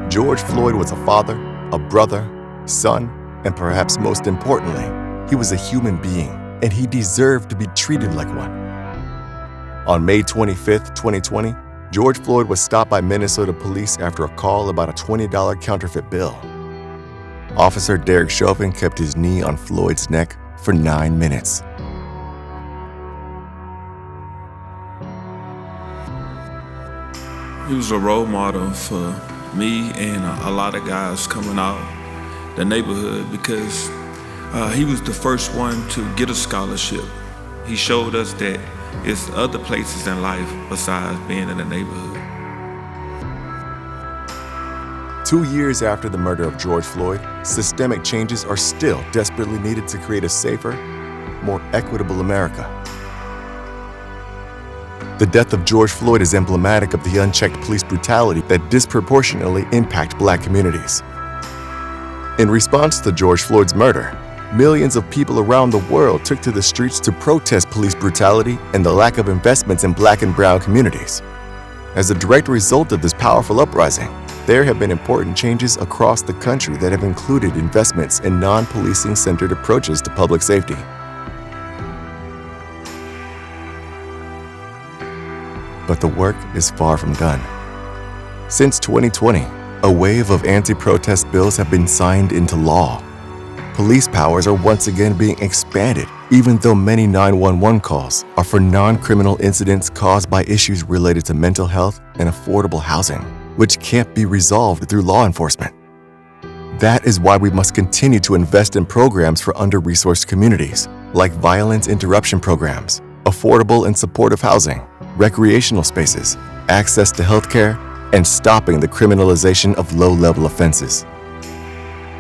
George Floyd was a father, a brother, son, and perhaps most importantly, he was a human being, and he deserved to be treated like one. On May 25, 2020, George Floyd was stopped by Minnesota police after a call about a $20 counterfeit bill. Officer Derek Chauvin kept his knee on Floyd's neck for 9 minutes. He was a role model for me and a lot of guys coming out the neighborhood because he was the first one to get a scholarship. He showed us that it's other places in life besides being in the neighborhood. 2 years after the murder of George Floyd, systemic changes are still desperately needed to create a safer, more equitable America. The death of George Floyd is emblematic of the unchecked police brutality that disproportionately impact Black communities. In response to George Floyd's murder, millions of people around the world took to the streets to protest police brutality and the lack of investments in Black and brown communities. As a direct result of this powerful uprising, there have been important changes across the country that have included investments in non-policing centered approaches to public safety. But the work is far from done. Since 2020, a wave of anti-protest bills have been signed into law. Police powers are once again being expanded, even though many 911 calls are for non-criminal incidents caused by issues related to mental health and affordable housing, which can't be resolved through law enforcement. That is why we must continue to invest in programs for under-resourced communities, like violence interruption programs, affordable and supportive housing, recreational spaces, access to healthcare, and stopping the criminalization of low-level offenses.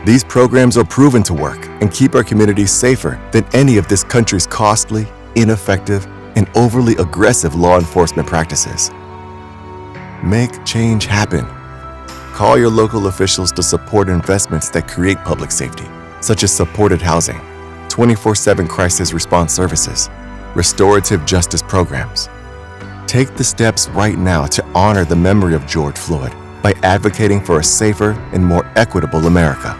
These programs are proven to work and keep our communities safer than any of this country's costly, ineffective, and overly aggressive law enforcement practices. Make change happen. Call your local officials to support investments that create public safety, such as supported housing, 24/7 crisis response services, restorative justice programs. Take the steps right now to honor the memory of George Floyd by advocating for a safer and more equitable America.